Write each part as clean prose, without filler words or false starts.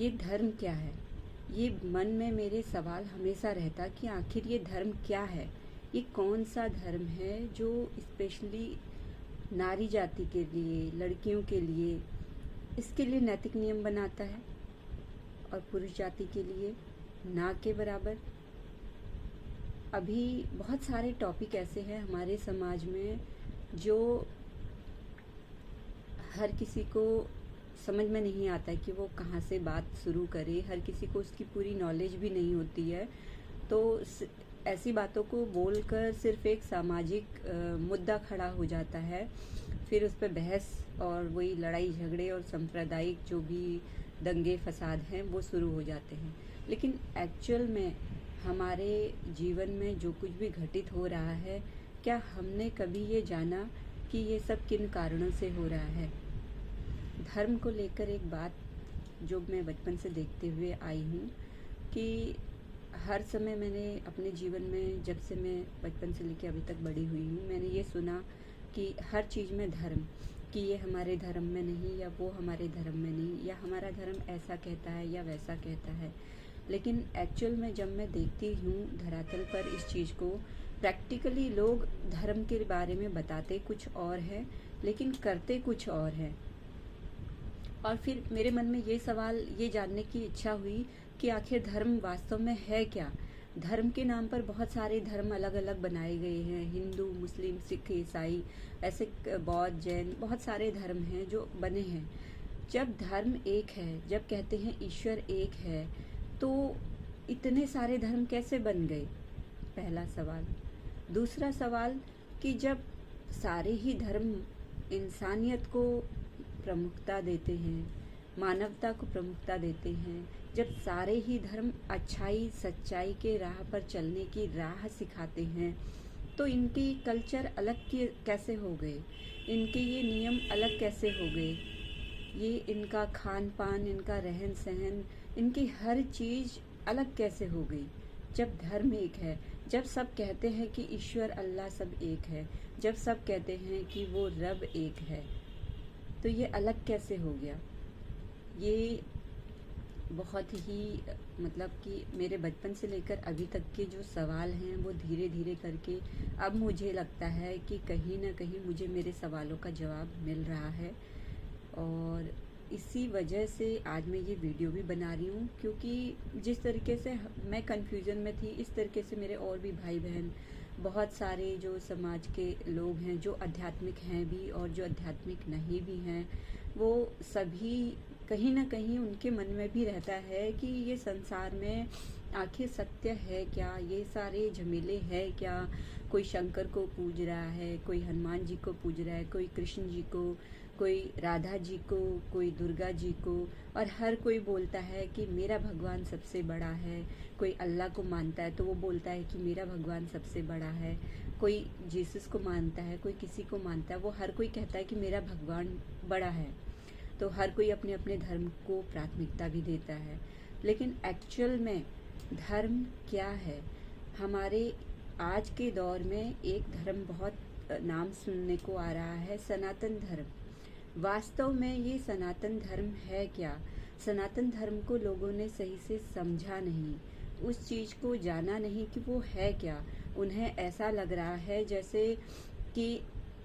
ये धर्म क्या है? ये मन में मेरे सवाल हमेशा रहता कि आखिर ये धर्म क्या है? ये कौन सा धर्म है जो स्पेशली नारी जाति के लिए, लड़कियों के लिए, इसके लिए नैतिक नियम बनाता है और पुरुष जाति के लिए ना के बराबर? अभी बहुत सारे टॉपिक ऐसे हैं हमारे समाज में जो हर किसी को समझ में नहीं आता है कि वो कहाँ से बात शुरू करे। हर किसी को उसकी पूरी नॉलेज भी नहीं होती है, तो ऐसी बातों को बोलकर सिर्फ एक सामाजिक मुद्दा खड़ा हो जाता है। फिर उस पर बहस और वही लड़ाई झगड़े और सांप्रदायिक जो भी दंगे फसाद हैं वो शुरू हो जाते हैं। लेकिन एक्चुअल में हमारे जीवन में जो कुछ भी घटित हो रहा है, क्या हमने कभी ये जाना कि ये सब किन कारणों से हो रहा है? धर्म को लेकर एक बात जो मैं बचपन से देखते हुए आई हूँ कि हर समय मैंने अपने जीवन में, जब से मैं बचपन से लेकर अभी तक बड़ी हुई हूँ, मैंने ये सुना कि हर चीज़ में धर्म, कि ये हमारे धर्म में नहीं या वो हमारे धर्म में नहीं, या हमारा धर्म ऐसा कहता है या वैसा कहता है। लेकिन एक्चुअल में जब मैं देखती हूँ धरातल पर इस चीज़ को, प्रैक्टिकली लोग धर्म के बारे में बताते कुछ और है लेकिन करते कुछ और है। और फिर मेरे मन में ये सवाल, ये जानने की इच्छा हुई कि आखिर धर्म वास्तव में है क्या? धर्म के नाम पर बहुत सारे धर्म अलग अलग बनाए गए हैं, हिंदू, मुस्लिम, सिख, ईसाई, ऐसे बौद्ध, जैन, बहुत सारे धर्म हैं जो बने हैं। जब धर्म एक है, जब कहते हैं ईश्वर एक है, तो इतने सारे धर्म कैसे बन गए? पहला सवाल। दूसरा सवाल कि जब सारे ही धर्म इंसानियत को प्रमुखता देते हैं, मानवता को प्रमुखता देते हैं, जब सारे ही धर्म अच्छाई सच्चाई के राह पर चलने की राह सिखाते हैं, तो इनकी कल्चर अलग कैसे हो गए? इनके ये नियम अलग कैसे हो गए? ये इनका खान पान, इनका रहन सहन, इनकी हर चीज़ अलग कैसे हो गई? जब धर्म एक है, जब सब कहते हैं कि ईश्वर अल्लाह सब एक है, जब सब कहते हैं कि वो रब एक है, तो ये अलग कैसे हो गया? ये बहुत ही मतलब कि मेरे बचपन से लेकर अभी तक के जो सवाल हैं वो धीरे धीरे करके अब मुझे लगता है कि कहीं ना कहीं मुझे मेरे सवालों का जवाब मिल रहा है। और इसी वजह से आज मैं ये वीडियो भी बना रही हूँ, क्योंकि जिस तरीके से मैं कन्फ्यूज़न में थी, इस तरीके से मेरे और भी भाई बहन, बहुत सारे जो समाज के लोग हैं, जो आध्यात्मिक हैं भी और जो आध्यात्मिक नहीं भी हैं, वो सभी कहीं ना कहीं उनके मन में भी रहता है कि ये संसार में आखिर सत्य है क्या? ये सारे झमेले है क्या? कोई शंकर को पूज रहा है, कोई हनुमान जी को पूज रहा है, कोई कृष्ण जी को, कोई राधा जी को, कोई दुर्गा जी को, और हर कोई बोलता है कि मेरा भगवान सबसे बड़ा है। कोई अल्लाह को मानता है तो वो बोलता है कि मेरा भगवान सबसे बड़ा है। कोई जीसस को मानता है, कोई किसी को मानता है, वो हर कोई कहता है कि मेरा भगवान बड़ा है। तो हर कोई अपने अपने धर्म को प्राथमिकता भी देता है। लेकिन एक्चुअल में धर्म क्या है? हमारे आज के दौर में एक धर्म बहुत नाम सुनने को आ रहा है, सनातन धर्म। वास्तव में ये सनातन धर्म है क्या? सनातन धर्म को लोगों ने सही से समझा नहीं, उस चीज़ को जाना नहीं कि वो है क्या। उन्हें ऐसा लग रहा है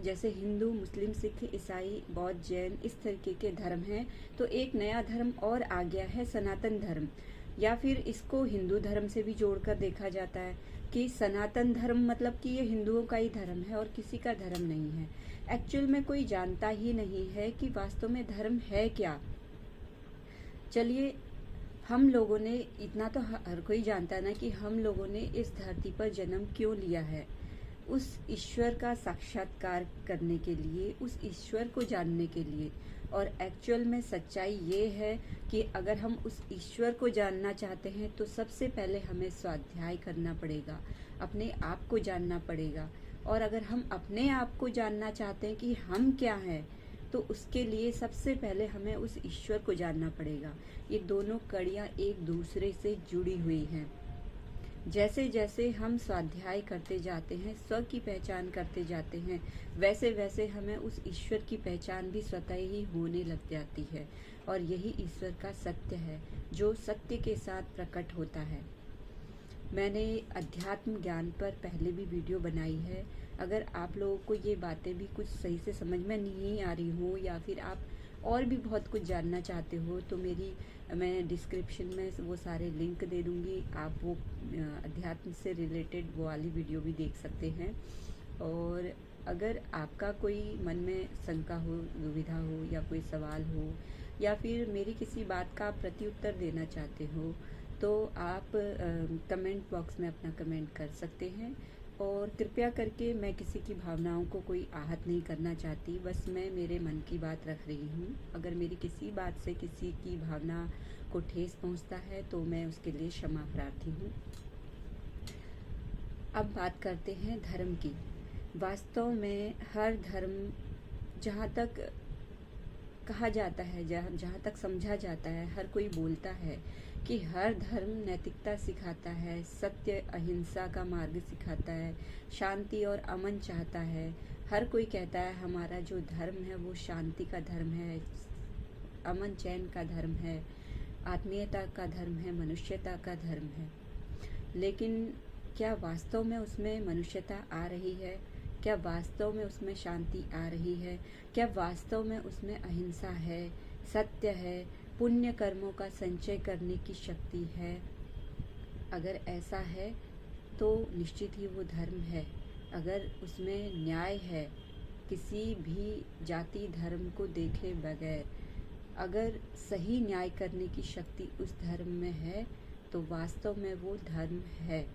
जैसे हिंदू, मुस्लिम, सिख, ईसाई, बौद्ध, जैन इस तरीके के धर्म हैं, तो एक नया धर्म और आ गया है, सनातन धर्म। या फिर इसको हिंदू धर्म से भी जोड़कर देखा जाता है कि सनातन धर्म मतलब कि ये हिंदुओं का ही धर्म है और किसी का धर्म नहीं है। एक्चुअल में कोई जानता ही नहीं है कि वास्तव में धर्म है क्या। चलिए, हम लोगों ने, इतना तो हर कोई जानता है ना कि हम लोगों ने इस धरती पर जन्म क्यों लिया है? उस ईश्वर का साक्षात्कार करने के लिए, उस ईश्वर को जानने के लिए। और एक्चुअल में सच्चाई ये है कि अगर हम उस ईश्वर को जानना चाहते हैं तो सबसे पहले हमें स्वाध्याय करना पड़ेगा, अपने आप को जानना पड़ेगा। और अगर हम अपने आप को जानना चाहते हैं कि हम क्या हैं, तो उसके लिए सबसे पहले हमें उस ईश्वर को जानना पड़ेगा। ये दोनों कड़ियाँ एक दूसरे से जुड़ी हुई हैं। जैसे जैसे हम स्वाध्याय करते जाते हैं, स्व की पहचान करते जाते हैं, वैसे वैसे हमें उस ईश्वर की पहचान भी स्वतः ही होने लग जाती है। और यही ईश्वर का सत्य है, जो सत्य के साथ प्रकट होता है। मैंने अध्यात्म ज्ञान पर पहले भी वीडियो बनाई है। अगर आप लोगों को ये बातें भी कुछ सही से समझ में नहीं आ रही हो, या फिर आप और भी बहुत कुछ जानना चाहते हो, तो मैं डिस्क्रिप्शन में वो सारे लिंक दे दूँगी। आप वो अध्यात्म से रिलेटेड वो वाली वीडियो भी देख सकते हैं। और अगर आपका कोई मन में शंका हो, दुविधा हो, या कोई सवाल हो, या फिर मेरी किसी बात का आप प्रत्युत्तर देना चाहते हो, तो आप कमेंट बॉक्स में अपना कमेंट कर सकते हैं। और कृपया करके, मैं किसी की भावनाओं को कोई आहत नहीं करना चाहती, बस मैं मेरे मन की बात रख रही हूँ। अगर मेरी किसी बात से किसी की भावना को ठेस पहुँचता है तो मैं उसके लिए क्षमा प्रार्थी हूँ। अब बात करते हैं धर्म की। वास्तव में हर धर्म, जहाँ तक कहा जाता है, जहाँ तक समझा जाता है, हर कोई बोलता है कि हर धर्म नैतिकता सिखाता है, सत्य अहिंसा का मार्ग सिखाता है, शांति और अमन चाहता है। हर कोई कहता है हमारा जो धर्म है वो शांति का धर्म है, अमन चैन का धर्म है, आत्मीयता का धर्म है, मनुष्यता का धर्म है। लेकिन क्या वास्तव में उसमें मनुष्यता आ रही है? क्या वास्तव में उसमें शांति आ रही है? क्या वास्तव में उसमें अहिंसा है, सत्य है, पुण्य कर्मों का संचय करने की शक्ति है? अगर ऐसा है तो निश्चित ही वो धर्म है। अगर उसमें न्याय है, किसी भी जाति धर्म को देखे बगैर अगर सही न्याय करने की शक्ति उस धर्म में है, तो वास्तव में वो धर्म है।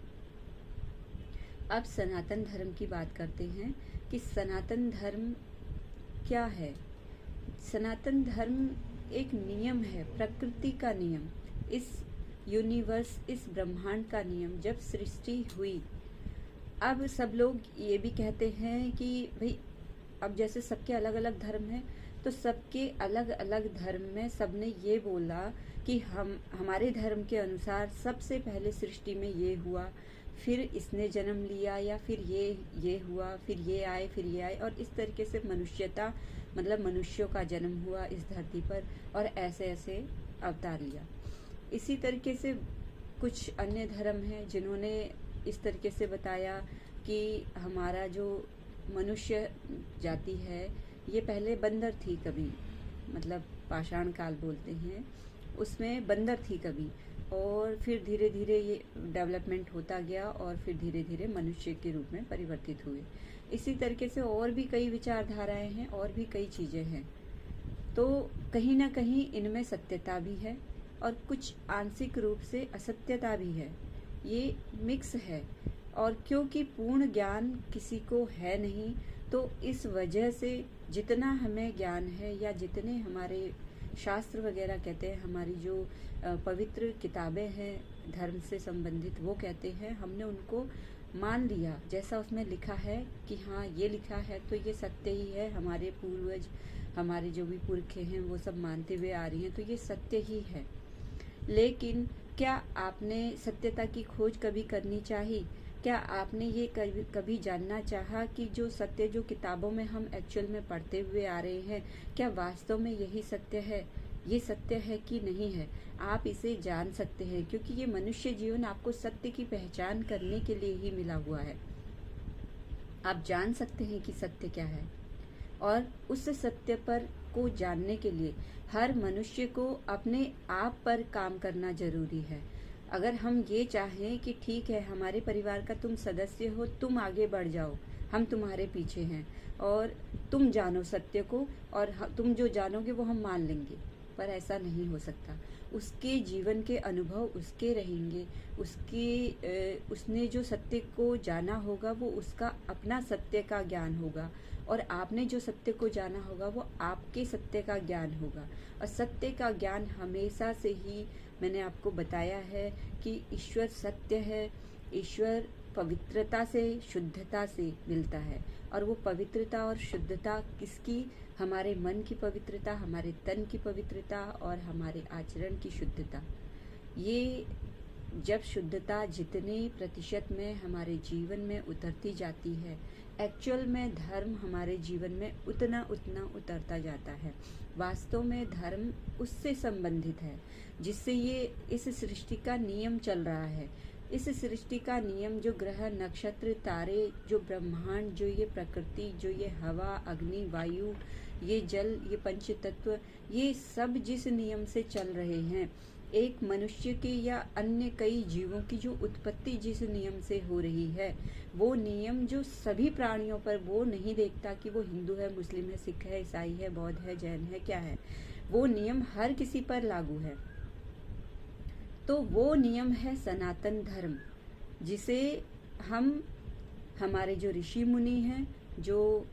अब सनातन धर्म की बात करते हैं कि सनातन धर्म क्या है। सनातन धर्म एक नियम है, प्रकृति का नियम, इस यूनिवर्स, इस ब्रह्मांड का नियम। जब सृष्टि हुई, अब सब लोग ये भी कहते हैं कि भाई, अब जैसे सबके अलग अलग धर्म हैं, तो सबके अलग अलग धर्म में सबने ये बोला कि हमारे धर्म के अनुसार सबसे पहले सृष्टि में ये हुआ, फिर इसने जन्म लिया, या फिर ये हुआ, फिर ये आए, फिर ये आए, और इस तरीके से मनुष्यता, मतलब मनुष्यों का जन्म हुआ इस धरती पर, और ऐसे ऐसे अवतार लिया। इसी तरीके से कुछ अन्य धर्म हैं जिन्होंने इस तरीके से बताया कि हमारा जो मनुष्य जाति है, ये पहले बंदर थी कभी, मतलब पाषाण काल बोलते हैं, उसमें बंदर थी कभी, और फिर धीरे धीरे ये डेवलपमेंट होता गया, और फिर धीरे धीरे मनुष्य के रूप में परिवर्तित हुए। इसी तरीके से और भी कई विचारधाराएं हैं, और भी कई चीज़ें हैं। तो कहीं ना कहीं इनमें सत्यता भी है, और कुछ आंशिक रूप से असत्यता भी है। ये मिक्स है। और क्योंकि पूर्ण ज्ञान किसी को है नहीं, तो इस वजह से जितना हमें ज्ञान है, या जितने हमारे शास्त्र वगैरह कहते हैं, हमारी जो पवित्र किताबें हैं धर्म से संबंधित, वो कहते हैं, हमने उनको मान लिया जैसा उसमें लिखा है कि हाँ ये लिखा है तो ये सत्य ही है। हमारे पूर्वज, हमारे जो भी पुरखे हैं, वो सब मानते हुए आ रही हैं, तो ये सत्य ही है। लेकिन क्या आपने सत्यता की खोज कभी करनी चाहिए? क्या आपने ये कभी जानना चाहा कि जो सत्य, जो किताबों में हम एक्चुअल में पढ़ते हुए आ रहे हैं, क्या वास्तव में यही सत्य है? ये सत्य है कि नहीं है? आप इसे जान सकते हैं, क्योंकि ये मनुष्य जीवन आपको सत्य की पहचान करने के लिए ही मिला हुआ है। आप जान सकते हैं कि सत्य क्या है, और उस सत्य पर को जानने के लिए हर मनुष्य को अपने आप पर काम करना जरूरी है। अगर हम ये चाहें कि ठीक है, हमारे परिवार का तुम सदस्य हो, तुम आगे बढ़ जाओ, हम तुम्हारे पीछे हैं, और तुम जानो सत्य को, और तुम जो जानोगे वो हम मान लेंगे, पर ऐसा नहीं हो सकता। उसके जीवन के अनुभव उसके रहेंगे, उसने जो सत्य को जाना होगा वो उसका अपना सत्य का ज्ञान होगा, और आपने जो सत्य को जाना होगा वो आपके सत्य का ज्ञान होगा। और सत्य का ज्ञान हमेशा से ही मैंने आपको बताया है कि ईश्वर सत्य है। ईश्वर पवित्रता से, शुद्धता से मिलता है, और वो पवित्रता और शुद्धता किसकी? हमारे मन की पवित्रता, हमारे तन की पवित्रता, और हमारे आचरण की शुद्धता। ये जब शुद्धता जितने प्रतिशत में हमारे जीवन में उतरती जाती है, एक्चुअल में धर्म हमारे जीवन में उतना उतना उतरता जाता है। वास्तव में धर्म उससे संबंधित है जिससे ये इस सृष्टि का नियम चल रहा है। इस सृष्टि का नियम, जो ग्रह, नक्षत्र, तारे, जो ब्रह्मांड, जो ये प्रकृति, जो ये हवा, अग्नि, वायु, ये जल, ये पंच तत्व, ये सब जिस नियम से चल रहे हैं, एक मनुष्य की या अन्य कई जीवों की जो उत्पत्ति जिस नियम से हो रही है, वो नियम जो सभी प्राणियों पर, वो नहीं देखता कि वो हिंदू है, मुस्लिम है, सिख है, ईसाई है, बौद्ध है, जैन है, क्या है, वो नियम हर किसी पर लागू है। तो वो नियम है सनातन धर्म, जिसे हमारे जो ऋषि मुनि हैं, जो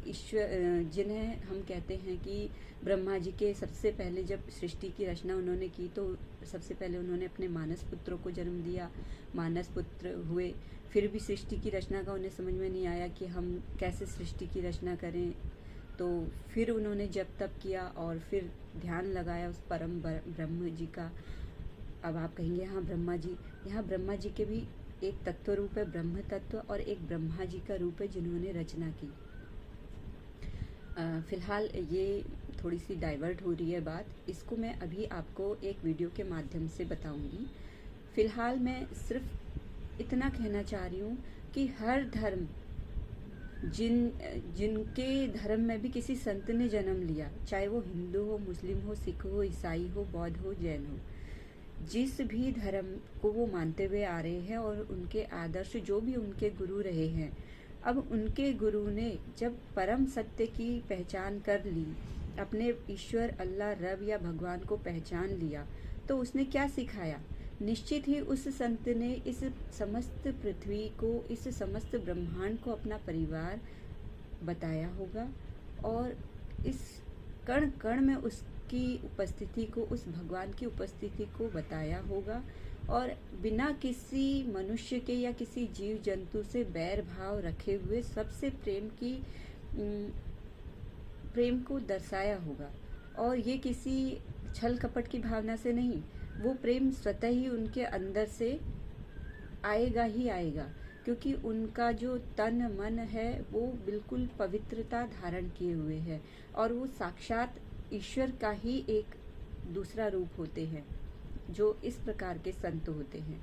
ईश्वर, जिन्हें हम कहते हैं कि ब्रह्मा जी के सबसे पहले जब सृष्टि की रचना उन्होंने की, तो सबसे पहले उन्होंने अपने मानस पुत्रों को जन्म दिया, मानस पुत्र हुए। फिर भी सृष्टि की रचना का उन्हें समझ में नहीं आया कि हम कैसे सृष्टि की रचना करें, तो फिर उन्होंने जप तप किया और फिर ध्यान लगाया उस परम ब्रह्म जी का। अब आप कहेंगे हाँ ब्रह्मा जी, यहाँ ब्रह्मा जी के भी एक तत्व रूप है ब्रह्म तत्व, और एक ब्रह्मा जी का रूप है जिन्होंने रचना की। फिलहाल ये थोड़ी सी डाइवर्ट हो रही है बात, इसको मैं अभी आपको एक वीडियो के माध्यम से बताऊंगी। फिलहाल मैं सिर्फ इतना कहना चाह रही हूँ कि हर धर्म, जिनके धर्म में भी किसी संत ने जन्म लिया, चाहे वो हिंदू हो, मुस्लिम हो, सिख हो, ईसाई हो, बौद्ध हो, जैन हो, जिस भी धर्म को वो मानते हुए आ रहे हैं और उनके आदर्श जो भी उनके गुरु रहे हैं, अब उनके गुरु ने जब परम सत्य की पहचान कर ली, अपने ईश्वर, अल्लाह, रब या भगवान को पहचान लिया, तो उसने क्या सिखाया? निश्चित ही उस संत ने इस समस्त पृथ्वी को, इस समस्त ब्रह्मांड को अपना परिवार बताया होगा, और इस कण कण में उसकी उपस्थिति को, उस भगवान की उपस्थिति को बताया होगा, और बिना किसी मनुष्य के या किसी जीव जंतु से बैर भाव रखे हुए सबसे प्रेम को दर्शाया होगा। और ये किसी छल कपट की भावना से नहीं, वो प्रेम स्वतः ही उनके अंदर से आएगा ही आएगा, क्योंकि उनका जो तन मन है वो बिल्कुल पवित्रता धारण किए हुए है, और वो साक्षात ईश्वर का ही एक दूसरा रूप होते हैं, जो इस प्रकार के संत होते हैं।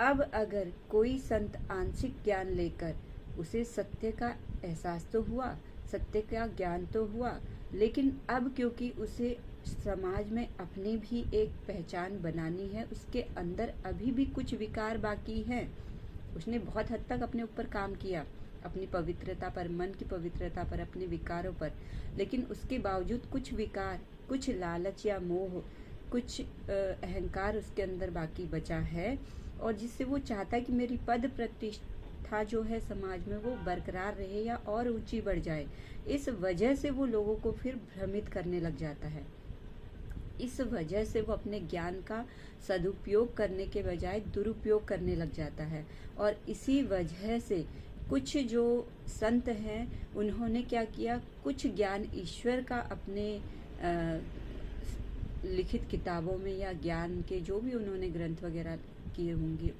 अब अगर कोई संत आंशिक ज्ञान लेकर, उसे सत्य का एहसास तो हुआ, सत्य का ज्ञान तो हुआ, लेकिन अब क्योंकि उसे समाज में अपनी भी एक पहचान बनानी है, उसके अंदर अभी भी कुछ विकार बाकी हैं। उसने बहुत हद तक अपने ऊपर काम किया, अपनी पवित्रता पर, मन की पवित्रता पर, अपने विकारों पर, लेकिन उसके बावजूद कुछ विकार, कुछ लालच या मोह, कुछ अहंकार उसके अंदर बाकी बचा है, और जिससे वो चाहता है कि मेरी पद प्रतिष्ठा जो है समाज में वो बरकरार रहे या और ऊंची बढ़ जाए। इस वजह से वो लोगों को फिर भ्रमित करने लग जाता है। इस वजह से वो अपने ज्ञान का सदुपयोग करने के बजाय दुरुपयोग करने लग जाता है, और इसी वजह से कुछ जो संत हैं उन्होंने क्या किया, कुछ ज्ञान ईश्वर का अपने लिखित किताबों में या ज्ञान के जो भी उन्होंने ग्रंथ वगैरह किए होंगे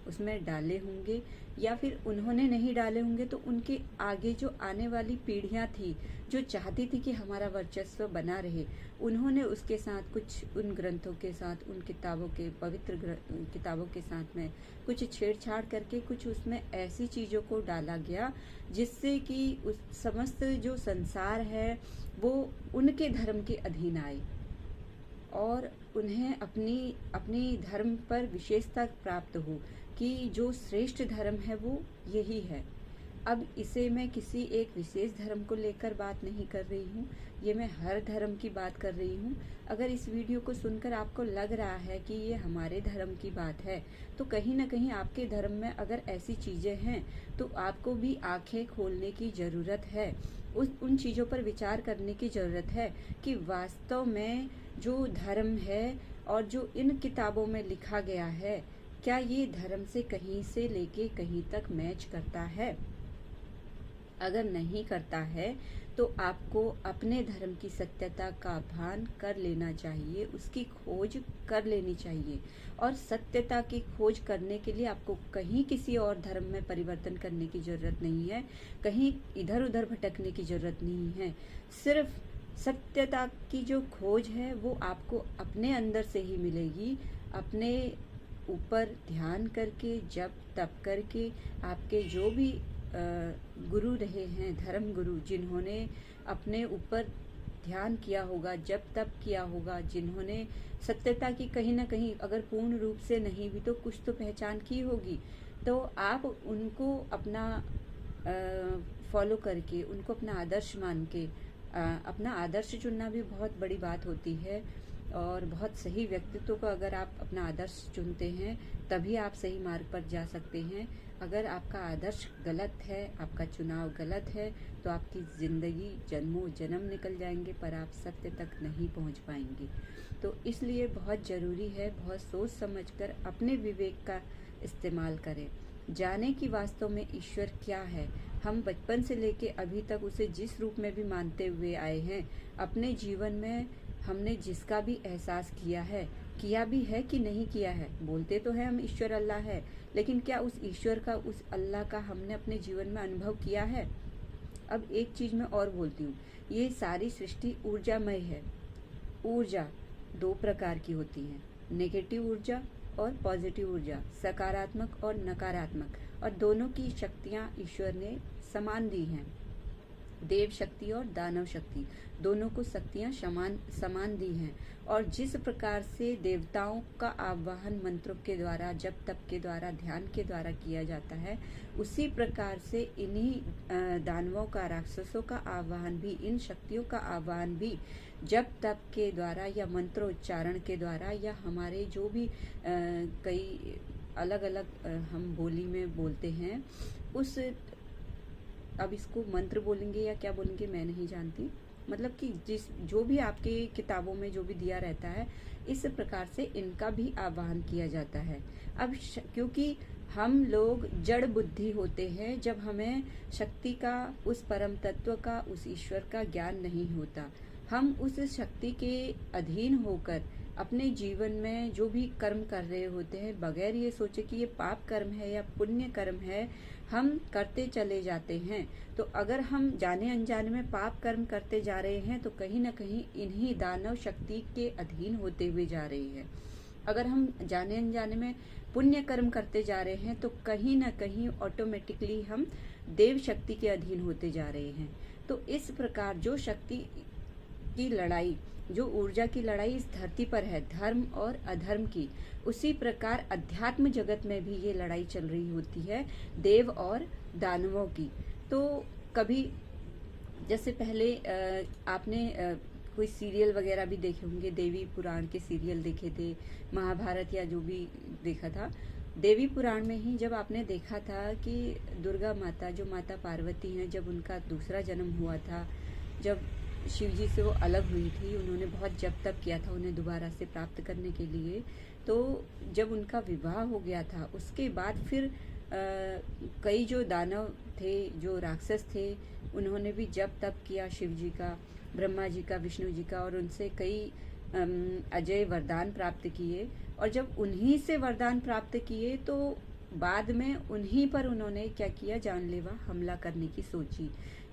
उसमें डाले होंगे, या फिर उन्होंने नहीं डाले होंगे तो उनके आगे जो आने वाली पीढ़ियां थी जो चाहती थी कि हमारा वर्चस्व बना रहे, उन्होंने उसके साथ कुछ उन ग्रंथों के साथ, उन किताबों के पवित्र किताबों के साथ में कुछ छेड़छाड़ करके कुछ उसमें ऐसी चीज़ों को डाला गया जिससे कि उस समस्त जो संसार है वो उनके धर्म के अधीन आए, और उन्हें अपनी धर्म पर विशेषता प्राप्त हो कि जो श्रेष्ठ धर्म है वो यही है। अब इसे मैं किसी एक विशेष धर्म को लेकर बात नहीं कर रही हूँ, ये मैं हर धर्म की बात कर रही हूँ। अगर इस वीडियो को सुनकर आपको लग रहा है कि ये हमारे धर्म की बात है, तो कहीं ना कहीं आपके धर्म में अगर ऐसी चीज़ें हैं तो आपको भी आंखें खोलने की ज़रूरत है, उन चीज़ों पर विचार करने की ज़रूरत है कि वास्तव में जो धर्म है और जो इन किताबों में लिखा गया है, क्या ये धर्म से कहीं से लेके कहीं तक मैच करता है। अगर नहीं करता है तो आपको अपने धर्म की सत्यता का भान कर लेना चाहिए, उसकी खोज कर लेनी चाहिए। और सत्यता की खोज करने के लिए आपको कहीं किसी और धर्म में परिवर्तन करने की जरूरत नहीं है, कहीं इधर उधर भटकने की जरूरत नहीं है। सिर्फ सत्यता की जो खोज है वो आपको अपने अंदर से ही मिलेगी, अपने ऊपर ध्यान करके, जप तप करके। आपके जो भी गुरु रहे हैं, धर्म गुरु, जिन्होंने अपने ऊपर ध्यान किया होगा, जप तप किया होगा, जिन्होंने सत्यता की कहीं ना कहीं, अगर पूर्ण रूप से नहीं भी तो कुछ तो पहचान की होगी, तो आप उनको अपना फॉलो करके, उनको अपना आदर्श मान के, अपना आदर्श चुनना भी बहुत बड़ी बात होती है। और बहुत सही व्यक्तित्व को अगर आप अपना आदर्श चुनते हैं तभी आप सही मार्ग पर जा सकते हैं। अगर आपका आदर्श गलत है, आपका चुनाव गलत है, तो आपकी जिंदगी जन्मों जन्म निकल जाएंगे पर आप सत्य तक नहीं पहुंच पाएंगे। तो इसलिए बहुत जरूरी है, बहुत सोच समझकर अपने विवेक का इस्तेमाल करें। जाने कि वास्तव में ईश्वर क्या है। हम बचपन से लेके अभी तक उसे जिस रूप में भी मानते हुए आए हैं, अपने जीवन में हमने जिसका भी एहसास किया भी है कि नहीं किया है। बोलते तो है हम ईश्वर अल्लाह है, लेकिन क्या उस ईश्वर का, उस अल्लाह का हमने अपने जीवन में अनुभव किया है? अब एक चीज मैं और बोलती हूँ, ये सारी सृष्टि ऊर्जामय है। ऊर्जा दो प्रकार की होती है, नेगेटिव ऊर्जा और पॉजिटिव ऊर्जा, सकारात्मक और नकारात्मक, और दोनों की शक्तियां ईश्वर ने समान दी हैं। देव शक्ति और दानव शक्ति, दोनों को शक्तियां समान दी हैं। और जिस प्रकार से देवताओं का आवाहन मंत्रों के द्वारा, जप तप के द्वारा, ध्यान के द्वारा किया जाता है, उसी प्रकार से इन्हीं दानवों का, राक्षसों का आवाहन भी, इन शक्तियों का आवाहन भी जप तप के द्वारा या मंत्रोच्चारण के द्वारा, या हमारे जो भी कई अलग अलग हम बोली में बोलते हैं, उस, अब इसको मंत्र बोलेंगे या क्या बोलेंगे मैं नहीं जानती, मतलब कि जो भी आपके किताबों में जो भी दिया रहता है, इस प्रकार से इनका भी आवाहन किया जाता है। अब क्योंकि हम लोग जड़ बुद्धि होते हैं, जब हमें शक्ति का, उस परम तत्व का, उस ईश्वर का ज्ञान नहीं होता, हम उस शक्ति के अधीन होकर अपने जीवन में जो भी कर्म कर रहे होते हैं, बगैर ये सोचे कि ये पाप कर्म है या पुण्य कर्म है, हम करते चले जाते हैं। तो अगर हम जाने अनजाने में पाप कर्म करते जा रहे हैं, तो कहीं ना कहीं इन्हीं दानव शक्ति के अधीन होते हुए जा रहे हैं। अगर हम जाने अनजाने में पुण्य कर्म करते जा रहे हैं, तो कहीं ना कहीं ऑटोमेटिकली हम देव शक्ति के अधीन होते जा रहे हैं। तो इस प्रकार जो शक्ति की लड़ाई, जो ऊर्जा की लड़ाई इस धरती पर है, धर्म और अधर्म की, उसी प्रकार अध्यात्म जगत में भी ये लड़ाई चल रही होती है, देव और दानवों की। तो कभी जैसे पहले आपने कोई सीरियल वगैरह भी देखे होंगे, देवी पुराण के सीरियल देखे थे, महाभारत या जो भी देखा था। देवी पुराण में ही जब आपने देखा था कि दुर्गा माता, जो माता पार्वती हैं, जब उनका दूसरा जन्म हुआ था, जब शिव जी से वो अलग हुई थी, उन्होंने बहुत जप तप किया था उन्हें दोबारा से प्राप्त करने के लिए। तो जब उनका विवाह हो गया था, उसके बाद फिर कई जो दानव थे, जो राक्षस थे, उन्होंने भी जप तप किया शिव जी का, ब्रह्मा जी का, विष्णु जी का, और उनसे कई अजय वरदान प्राप्त किए। और जब उन्हीं से वरदान प्राप्त किए, तो बाद में उन्हीं पर उन्होंने क्या किया, जानलेवा हमला करने की सोची,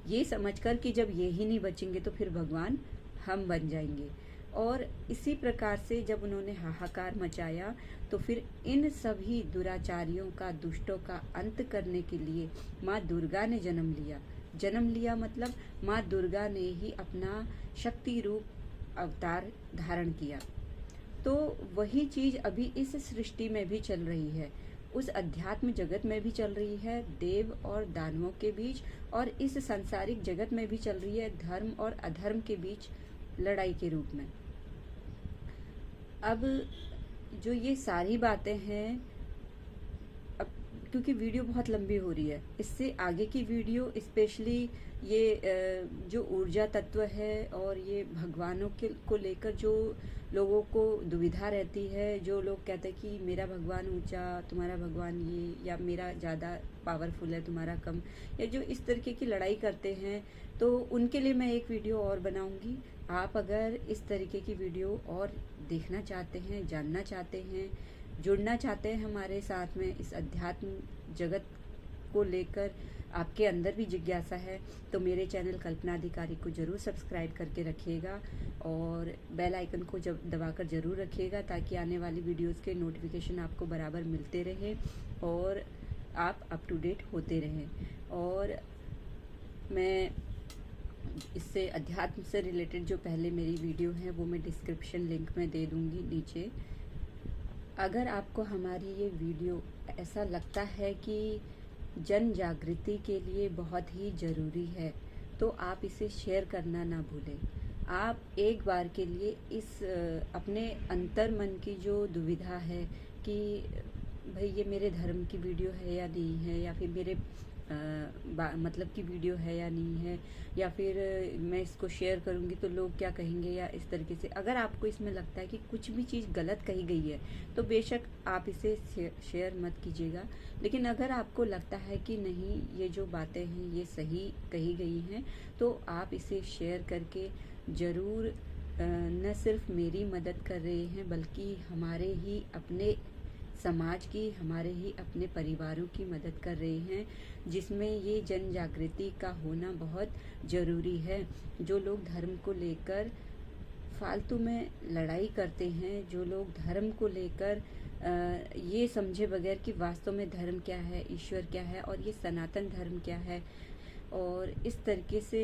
ये समझकर कि जब ये ही नहीं बचेंगे तो फिर भगवान हम बन जाएंगे। और इसी प्रकार से जब उन्होंने हाहाकार मचाया, तो फिर इन सभी दुराचारियों का, दुष्टों का अंत करने के लिए माँ दुर्गा ने जन्म लिया। जन्म लिया मतलब माँ दुर्गा ने ही अपना शक्ति रूप अवतार धारण किया। तो वही चीज अभी इस सृष्टि में भी चल रही है, उस अध्यात्म जगत में भी चल रही है, देव और दानवों के बीच, और इस सांसारिक जगत में भी चल रही है, धर्म और अधर्म के बीच लड़ाई के रूप में। अब जो ये सारी बातें हैं, अब क्योंकि वीडियो बहुत लंबी हो रही है, इससे आगे की वीडियो स्पेशली ये जो ऊर्जा तत्व है और ये भगवानों के को लेकर जो लोगों को दुविधा रहती है। जो लोग कहते हैं कि मेरा भगवान ऊंचा, तुम्हारा भगवान ये, या मेरा ज़्यादा पावरफुल है, तुम्हारा कम, या जो इस तरीके की लड़ाई करते हैं, तो उनके लिए मैं एक वीडियो और बनाऊंगी। आप अगर इस तरीके की वीडियो और देखना चाहते हैं, जानना चाहते हैं, जुड़ना चाहते हैं हमारे साथ में इस अध्यात्म जगत को लेकर, आपके अंदर भी जिज्ञासा है, तो मेरे चैनल कल्पना अधिकारी को ज़रूर सब्सक्राइब करके रखिएगा और बेल आइकन को जब दबाकर ज़रूर रखिएगा, ताकि आने वाली वीडियोस के नोटिफिकेशन आपको बराबर मिलते रहे और आप अप टू डेट होते रहें। और मैं इससे अध्यात्म से रिलेटेड जो पहले मेरी वीडियो है वो मैं डिस्क्रिप्शन लिंक में दे दूँगी नीचे। अगर आपको हमारी ये वीडियो ऐसा लगता है कि जन जागृति के लिए बहुत ही ज़रूरी है, तो आप इसे शेयर करना ना भूलें। आप एक बार के लिए इस अपने अंतर मन की जो दुविधा है कि भाई ये मेरे धर्म की वीडियो है या नहीं है, या फिर मेरे मतलब की वीडियो है या नहीं है, या फिर मैं इसको शेयर करूँगी तो लोग क्या कहेंगे, या इस तरीके से अगर आपको इसमें लगता है कि कुछ भी चीज़ गलत कही गई है, तो बेशक आप इसे शेयर मत कीजिएगा। लेकिन अगर आपको लगता है कि नहीं, ये जो बातें हैं ये सही कही गई हैं, तो आप इसे शेयर करके ज़रूर न सिर्फ मेरी मदद कर रहे हैं, बल्कि हमारे ही अपने समाज की, हमारे ही अपने परिवारों की मदद कर रहे हैं, जिसमें ये जन जागृति का होना बहुत ज़रूरी है। जो लोग धर्म को लेकर फालतू में लड़ाई करते हैं, जो लोग धर्म को लेकर ये समझे बगैर कि वास्तव में धर्म क्या है, ईश्वर क्या है और ये सनातन धर्म क्या है, और इस तरीके से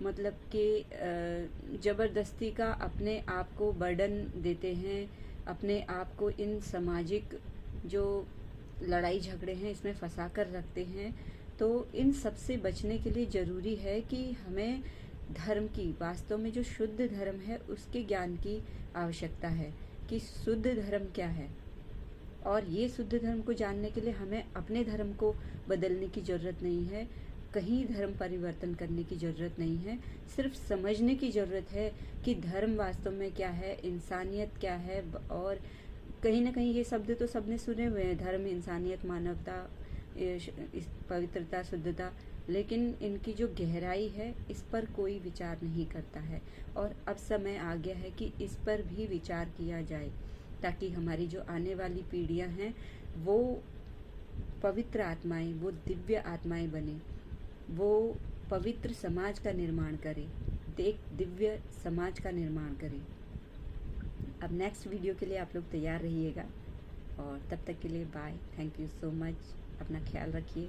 मतलब कि ज़बरदस्ती का अपने आप को बर्डन देते हैं, अपने आप को इन सामाजिक जो लड़ाई झगड़े हैं इसमें फंसा कर रखते हैं। तो इन सब से बचने के लिए ज़रूरी है कि हमें धर्म की, वास्तव में जो शुद्ध धर्म है उसके ज्ञान की आवश्यकता है कि शुद्ध धर्म क्या है। और ये शुद्ध धर्म को जानने के लिए हमें अपने धर्म को बदलने की ज़रूरत नहीं है, कहीं धर्म परिवर्तन करने की ज़रूरत नहीं है, सिर्फ समझने की ज़रूरत है कि धर्म वास्तव में क्या है, इंसानियत क्या है। और कहीं ना कहीं ये शब्द तो सबने सुने हुए हैं, धर्म, इंसानियत, मानवता, इस पवित्रता, शुद्धता, लेकिन इनकी जो गहराई है इस पर कोई विचार नहीं करता है। और अब समय आ गया है कि इस पर भी विचार किया जाए, ताकि हमारी जो आने वाली पीढ़ियां हैं वो पवित्र आत्माएं, वो दिव्य आत्माएं बने, वो पवित्र समाज का निर्माण करे, एक दिव्य समाज का निर्माण करे। अब नेक्स्ट वीडियो के लिए आप लोग तैयार रहिएगा, और तब तक के लिए bye, thank you so much, अपना ख्याल रखिए।